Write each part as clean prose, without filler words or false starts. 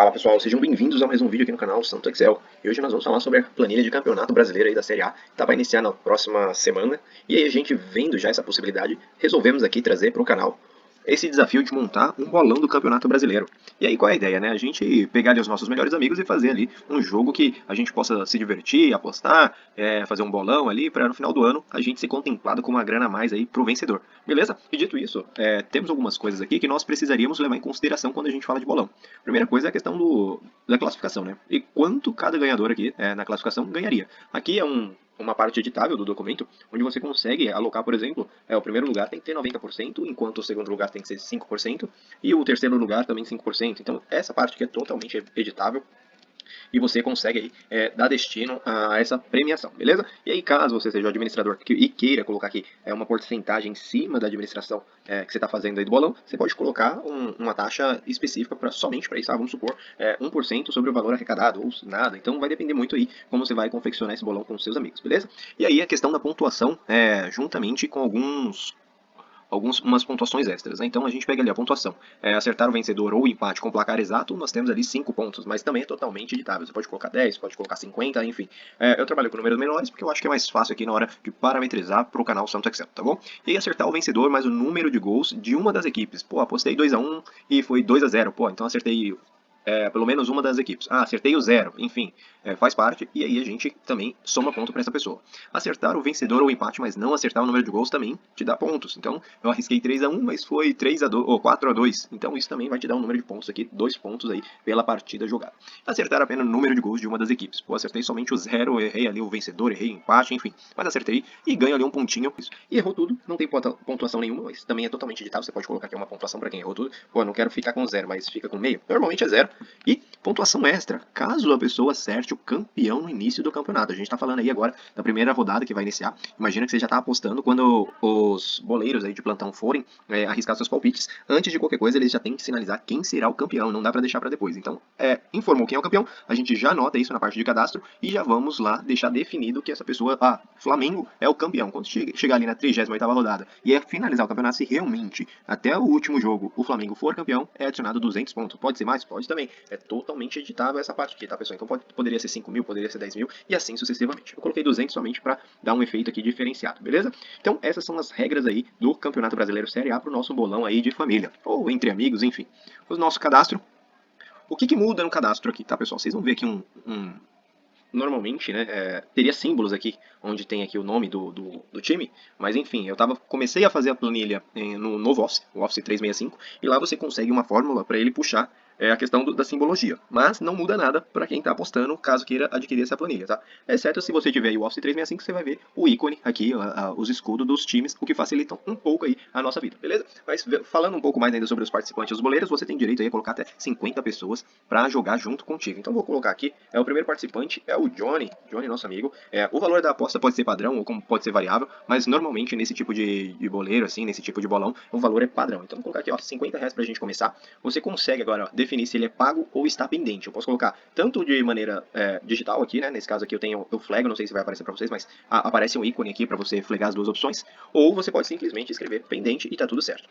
Fala pessoal, sejam bem-vindos a mais um vídeo aqui no canal Santo Excel. E hoje nós vamos falar sobre a planilha de campeonato brasileiro aí da Série A, que tá para iniciar na próxima semana. E aí a gente vendo já essa possibilidade, resolvemos aqui trazer para o canal esse desafio de montar um bolão do Campeonato Brasileiro. E aí qual é a ideia, né? A gente pegar ali os nossos melhores amigos e fazer ali um jogo que a gente possa se divertir, apostar, fazer um bolão ali, para no final do ano a gente ser contemplado com uma grana a mais aí pro vencedor. Beleza? E dito isso, temos algumas coisas aqui que nós precisaríamos levar em consideração quando a gente fala de bolão. Primeira coisa é a questão da classificação, né? E quanto cada ganhador aqui na classificação ganharia. Aqui é uma parte editável do documento, onde você consegue alocar, por exemplo, o primeiro lugar tem que ter 90%, enquanto o segundo lugar tem que ser 5%, e o terceiro lugar também 5%. Então, essa parte aqui é totalmente editável, e você consegue aí, dar destino a essa premiação, beleza? E aí, caso você seja o administrador e queira colocar aqui uma porcentagem em cima da administração que você está fazendo aí do bolão, você pode colocar uma taxa específica somente para isso. Vamos supor 1% sobre o valor arrecadado, ou nada. Então vai depender muito aí como você vai confeccionar esse bolão com os seus amigos, beleza? E aí a questão da pontuação, juntamente com umas pontuações extras, né? Então a gente pega ali a pontuação, acertar o vencedor ou o empate com placar exato, nós temos ali 5 pontos, mas também é totalmente editável, você pode colocar 10, pode colocar 50, enfim. Eu trabalho com números menores porque eu acho que é mais fácil aqui na hora de parametrizar para o canal Santo Excel, tá bom? E aí acertar o vencedor mais o número de gols de uma das equipes. Pô, apostei 2-1 e foi 2-0, pô, então acertei pelo menos uma das equipes. Acertei o 0, enfim, faz parte, e aí a gente também soma ponto para essa pessoa. Acertar o vencedor ou o empate, mas não acertar o número de gols também te dá pontos. Então, eu arrisquei 3-1, mas foi 3-2 ou 4-2. Então, isso também vai te dar um número de pontos aqui, 2 pontos aí pela partida jogada. Acertar apenas o número de gols de uma das equipes. Pô, acertei somente o 0, errei ali o vencedor, errei o empate, enfim. Mas acertei e ganho ali um pontinho. E errou tudo, não tem pontuação nenhuma, mas também é totalmente editável. Você pode colocar aqui uma pontuação para quem errou tudo. Pô, não quero ficar com 0, mas fica com meio. Normalmente é 0. E pontuação extra, caso a pessoa acerte o campeão no início do campeonato. A gente está falando aí agora da primeira rodada que vai iniciar. Imagina que você já está apostando quando os boleiros aí de plantão forem arriscar seus palpites. Antes de qualquer coisa, eles já têm que sinalizar quem será o campeão. Não dá para deixar para depois. Então, informou quem é o campeão, a gente já anota isso na parte de cadastro e já vamos lá deixar definido que essa pessoa, Flamengo é o campeão. Quando chegar ali na 38ª rodada e finalizar o campeonato, se realmente até o último jogo o Flamengo for campeão, é adicionado 200 pontos. Pode ser mais? Pode também. É totalmente editável essa parte aqui, tá, pessoal? Então poderia ser 5 mil, poderia ser 10 mil e assim sucessivamente. Eu coloquei 200 somente para dar um efeito aqui diferenciado, beleza? Então essas são as regras aí do Campeonato Brasileiro Série A para o nosso bolão aí de família, ou entre amigos, enfim. O nosso cadastro. O que muda no cadastro aqui, tá, pessoal? Vocês vão ver aqui normalmente, né, teria símbolos aqui, onde tem aqui o nome do time, mas enfim, comecei a fazer a planilha no novo Office, o Office 365, e lá você consegue uma fórmula para ele puxar a questão da simbologia, mas não muda nada para quem está apostando, caso queira adquirir essa planilha, tá? Exceto se você tiver aí o Office 365, você vai ver o ícone aqui, os escudos dos times, o que facilitam um pouco aí a nossa vida, beleza? Mas falando um pouco mais ainda sobre os participantes dos boleiros, você tem direito aí a colocar até 50 pessoas para jogar junto contigo. Então vou colocar aqui, o primeiro participante é o Johnny, nosso amigo. O valor da aposta pode ser padrão ou como pode ser variável, mas normalmente nesse tipo de boleiro, assim, nesse tipo de bolão, o valor é padrão. Então vou colocar aqui, R$50 pra gente começar. Você consegue agora definir se ele é pago ou está pendente. Eu posso colocar tanto de maneira digital aqui, né? Nesse caso aqui eu tenho o flag, não sei se vai aparecer para vocês, mas aparece um ícone aqui para você flagar as duas opções, ou você pode simplesmente escrever pendente e tá tudo certo.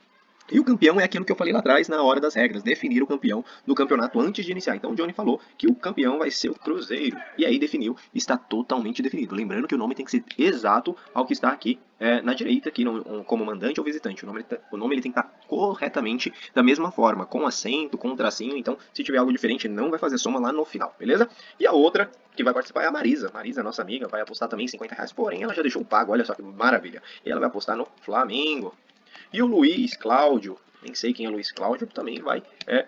E o campeão é aquilo que eu falei lá atrás na hora das regras, definir o campeão do campeonato antes de iniciar. Então o Johnny falou que o campeão vai ser o Cruzeiro. E aí definiu, está totalmente definido. Lembrando que o nome tem que ser exato ao que está aqui na direita, aqui como mandante ou visitante. O nome ele tem que estar corretamente da mesma forma, com acento, com tracinho. Então se tiver algo diferente, não vai fazer soma lá no final, beleza? E a outra que vai participar é a Marisa. Marisa, nossa amiga, vai apostar também R$50, porém ela já deixou pago, olha só que maravilha. E ela vai apostar no Flamengo. E o Luiz Cláudio, nem sei quem é o Luiz Cláudio, também vai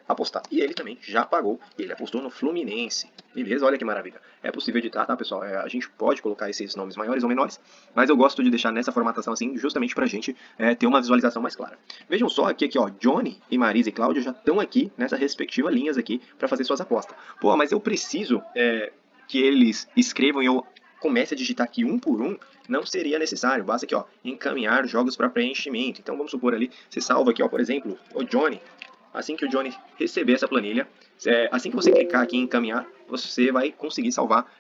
apostar. E ele também já pagou, ele apostou no Fluminense. Beleza? Olha que maravilha. É possível editar, tá, pessoal? A gente pode colocar esses nomes maiores ou menores, mas eu gosto de deixar nessa formatação assim, justamente pra gente ter uma visualização mais clara. Vejam só aqui, ó, Johnny e Marisa e Cláudio já estão aqui nessa respectiva linhas aqui para fazer suas apostas. Pô, mas eu preciso que eles escrevam e eu comece a digitar aqui um por um, não seria necessário. Basta aqui, ó, encaminhar jogos para preenchimento. Então vamos supor ali, você salva aqui, ó, por exemplo, o Johnny. Assim que o Johnny receber essa planilha, assim que você clicar aqui em encaminhar, você vai conseguir salvar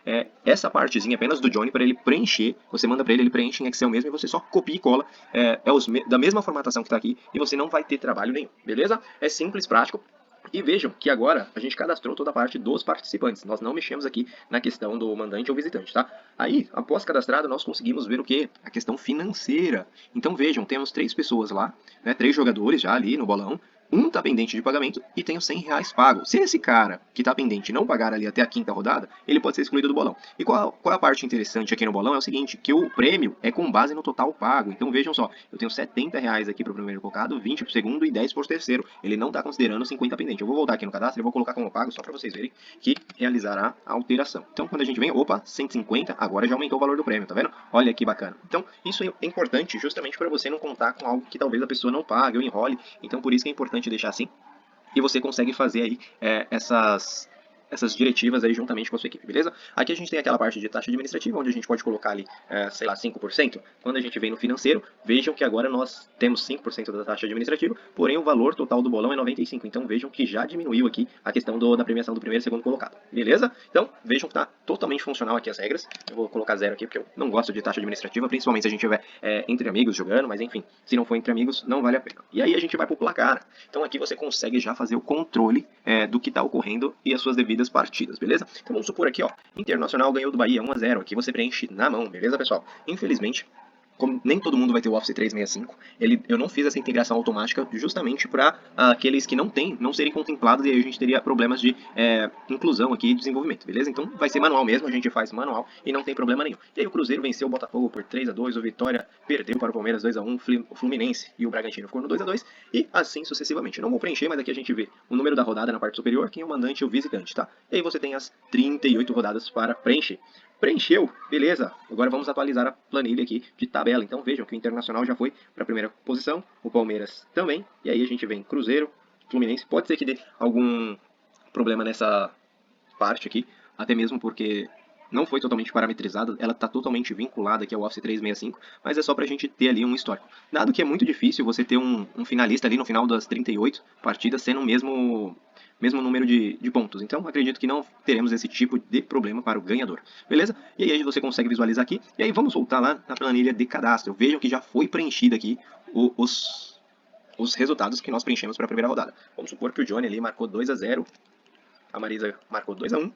essa partezinha apenas do Johnny para ele preencher. Você manda para ele, ele preenche em Excel mesmo e você só copia e cola da mesma formatação que está aqui e você não vai ter trabalho nenhum, beleza? É simples, prático. E vejam que agora a gente cadastrou toda a parte dos participantes. Nós não mexemos aqui na questão do mandante ou visitante, tá? Aí, após cadastrado, nós conseguimos ver o quê? A questão financeira. Então vejam, temos 3 pessoas lá, né? 3 jogadores já ali no bolão. Um está pendente de pagamento e tem os R$ 100 pago. Se esse cara que está pendente não pagar ali até a 5ª rodada, ele pode ser excluído do bolão. E qual é a parte interessante aqui no bolão? É o seguinte, que o prêmio é com base no total pago. Então vejam só, eu tenho R$ 70 aqui para o primeiro colocado, 20 para o segundo e 10 para o terceiro. Ele não está considerando 50 pendente. Eu vou voltar aqui no cadastro e vou colocar como pago só para vocês verem que realizará a alteração. Então quando a gente vem, opa, 150, agora já aumentou o valor do prêmio, tá vendo? Olha que bacana. Então isso é importante justamente para você não contar com algo que talvez a pessoa não pague ou enrole. Então por isso que é importante deixar assim, e você consegue fazer aí essas diretivas aí juntamente com a sua equipe, beleza? Aqui a gente tem aquela parte de taxa administrativa, onde a gente pode colocar ali, sei lá, 5%. Quando a gente vem no financeiro, vejam que agora nós temos 5% da taxa administrativa, porém o valor total do bolão é 95%. Então vejam que já diminuiu aqui a questão da premiação do primeiro e segundo colocado, beleza? Então vejam que está totalmente funcional aqui as regras. Eu vou colocar 0 aqui, porque eu não gosto de taxa administrativa, principalmente se a gente estiver entre amigos jogando, mas enfim, se não for entre amigos, não vale a pena. E aí a gente vai para o placar. Então aqui você consegue já fazer o controle do que está ocorrendo e as suas devidas partidas, beleza? Então vamos supor aqui, ó, Internacional ganhou do Bahia 1-0, aqui você preenche na mão, beleza, pessoal? Infelizmente, como nem todo mundo vai ter o Office 365, eu não fiz essa integração automática justamente para aqueles que não têm, não serem contemplados, e aí a gente teria problemas de inclusão aqui e desenvolvimento, beleza? Então vai ser manual mesmo, a gente faz manual e não tem problema nenhum. E aí o Cruzeiro venceu o Botafogo por 3-2, o Vitória perdeu para o Palmeiras 2-1, o Fluminense e o Bragantino ficou no 2-2 e assim sucessivamente. Eu não vou preencher, mas aqui a gente vê o número da rodada na parte superior, quem é o mandante e o visitante, tá? E aí você tem as 38 rodadas para preencher. Preencheu, beleza. Agora vamos atualizar a planilha aqui de tabela. Então vejam que o Internacional já foi para a primeira posição, o Palmeiras também. E aí a gente vem Cruzeiro, Fluminense. Pode ser que dê algum problema nessa parte aqui, até mesmo porque não foi totalmente parametrizada, ela está totalmente vinculada aqui ao Office 365, mas é só para a gente ter ali um histórico. Dado que é muito difícil você ter um finalista ali no final das 38 partidas sendo o mesmo número de pontos. Então, acredito que não teremos esse tipo de problema para o ganhador. Beleza? E aí você consegue visualizar aqui. E aí vamos voltar lá na planilha de cadastro. Vejam que já foi preenchida aqui os resultados que nós preenchemos para a primeira rodada. Vamos supor que o Johnny ali marcou 2-0, a Marisa marcou 2-1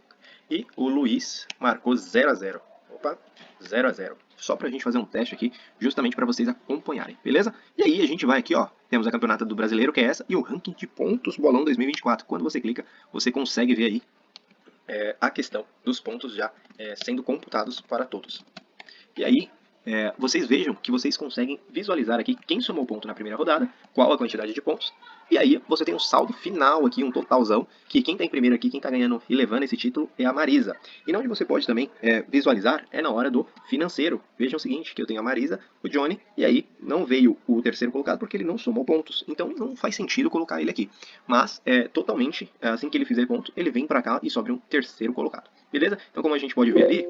e o Luiz marcou 0-0. Opa, 0-0. Só pra gente fazer um teste aqui, justamente para vocês acompanharem, beleza? E aí a gente vai aqui, ó, temos a campeonata do brasileiro, que é essa, e o ranking de pontos bolão 2024. Quando você clica, você consegue ver aí a questão dos pontos já sendo computados para todos. E aí, vocês vejam que vocês conseguem visualizar aqui quem somou ponto na primeira rodada, qual a quantidade de pontos, e aí você tem um saldo final aqui, um totalzão, que quem está em primeiro aqui, quem está ganhando e levando esse título é a Marisa. E onde você pode também visualizar é na hora do financeiro. Vejam o seguinte, que eu tenho a Marisa, o Johnny, e aí não veio o terceiro colocado porque ele não somou pontos. Então não faz sentido colocar ele aqui. Mas, totalmente, assim que ele fizer ponto, ele vem para cá e sobe um terceiro colocado. Beleza? Então como a gente pode ver ali,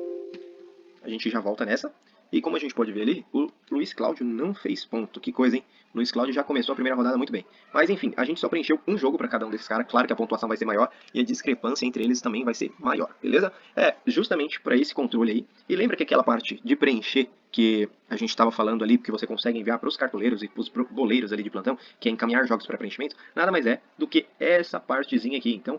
a gente já volta nessa. E como a gente pode ver ali, o Luiz Cláudio não fez ponto. Que coisa, hein? O Luiz Cláudio já começou a primeira rodada muito bem. Mas enfim, a gente só preencheu um jogo para cada um desses caras. Claro que a pontuação vai ser maior e a discrepância entre eles também vai ser maior, beleza? Justamente para esse controle aí. E lembra que aquela parte de preencher que a gente estava falando ali, que você consegue enviar para os cartoleiros e para os boleiros ali de plantão, que é encaminhar jogos para preenchimento, nada mais é do que essa partezinha aqui. Então,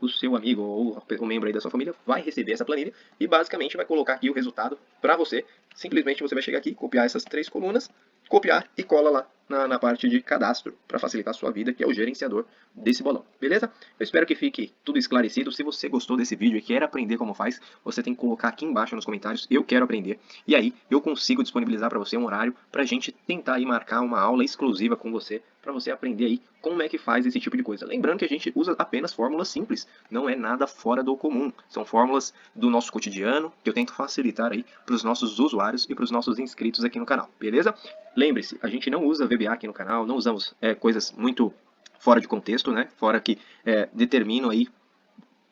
o seu amigo ou o membro aí da sua família vai receber essa planilha e basicamente vai colocar aqui o resultado para você. Simplesmente você vai chegar aqui, copiar essas 3 colunas, copiar e cola lá na parte de cadastro para facilitar a sua vida, que é o gerenciador desse bolão, beleza? Eu espero que fique tudo esclarecido. Se você gostou desse vídeo e quer aprender como faz, você tem que colocar aqui embaixo nos comentários, eu quero aprender, e aí eu consigo disponibilizar para você um horário para a gente tentar aí marcar uma aula exclusiva com você, para você aprender aí como é que faz esse tipo de coisa. Lembrando que a gente usa apenas fórmulas simples, não é nada fora do comum, são fórmulas do nosso cotidiano, que eu tento facilitar aí para os nossos usuários e para os nossos inscritos aqui no canal, beleza? Lembre-se, a gente não usa VBA aqui no canal, não usamos coisas muito fora de contexto, né? Fora que determinam aí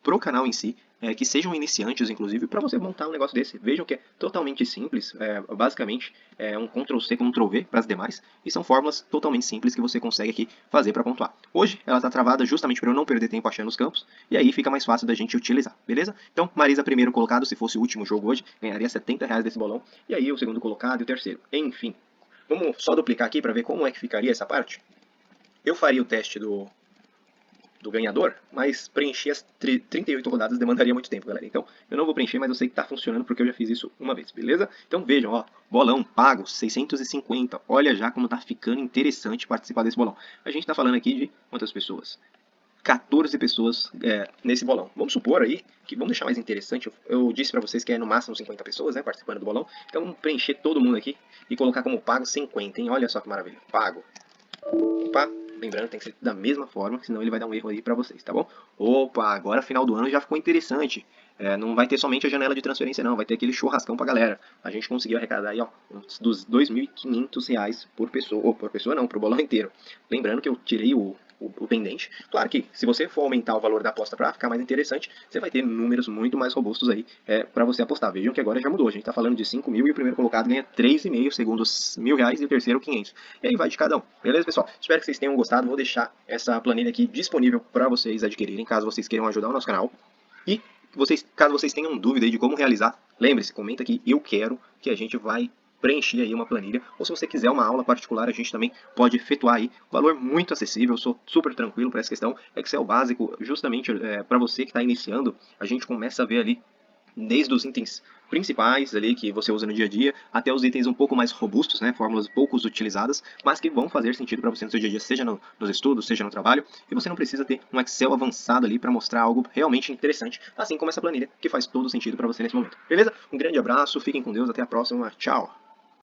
pro canal em si, que sejam iniciantes, inclusive, para você montar um negócio desse. Vejam que é totalmente simples, basicamente é um Ctrl+C, Ctrl+V para as demais, e são fórmulas totalmente simples que você consegue aqui fazer para pontuar. Hoje ela está travada justamente para eu não perder tempo achando os campos, e aí fica mais fácil da gente utilizar, beleza? Então, Marisa primeiro colocado, se fosse o último jogo hoje, ganharia R$ 70 desse bolão, e aí o segundo colocado e o terceiro. Enfim, vamos só duplicar aqui para ver como é que ficaria essa parte. Eu faria o teste do ganhador, mas preencher as 38 rodadas demandaria muito tempo, galera. Então, eu não vou preencher, mas eu sei que tá funcionando porque eu já fiz isso uma vez, beleza? Então, vejam, ó, bolão pago, 650. Olha já como tá ficando interessante participar desse bolão. A gente tá falando aqui de quantas pessoas? 14 pessoas nesse bolão. Vamos supor aí, que vamos deixar mais interessante, eu disse para vocês que é no máximo 50 pessoas, né, participando do bolão. Então, vamos preencher todo mundo aqui e colocar como pago 50, hein? Olha só que maravilha. Pago. Opa, lembrando, tem que ser da mesma forma, senão ele vai dar um erro aí pra vocês, tá bom? Opa, agora final do ano já ficou interessante. Não vai ter somente a janela de transferência não, vai ter aquele churrascão pra galera. A gente conseguiu arrecadar aí, ó, dos R$ 2.500 por pessoa, ou por pessoa não, pro bolão inteiro. Lembrando que eu tirei o pendente. Claro que se você for aumentar o valor da aposta para ficar mais interessante, você vai ter números muito mais robustos aí para você apostar. Vejam que agora já mudou. A gente está falando de 5 mil e o primeiro colocado ganha 3,5 segundo os R$ 1.000 e o terceiro 500. E aí vai de cada um. Beleza, pessoal? Espero que vocês tenham gostado. Vou deixar essa planilha aqui disponível para vocês adquirirem, caso vocês queiram ajudar o nosso canal. E caso vocês tenham dúvida aí de como realizar, lembre-se, comenta aqui, eu quero, que a gente vai preencher aí uma planilha, ou se você quiser uma aula particular, a gente também pode efetuar aí, valor muito acessível, eu sou super tranquilo para essa questão, Excel básico, justamente para você que está iniciando, a gente começa a ver ali, desde os itens principais ali que você usa no dia a dia, até os itens um pouco mais robustos, né, fórmulas poucos utilizadas, mas que vão fazer sentido para você no seu dia a dia, seja nos estudos, seja no trabalho, e você não precisa ter um Excel avançado ali para mostrar algo realmente interessante, assim como essa planilha, que faz todo sentido para você nesse momento. Beleza? Um grande abraço, fiquem com Deus, até a próxima, tchau!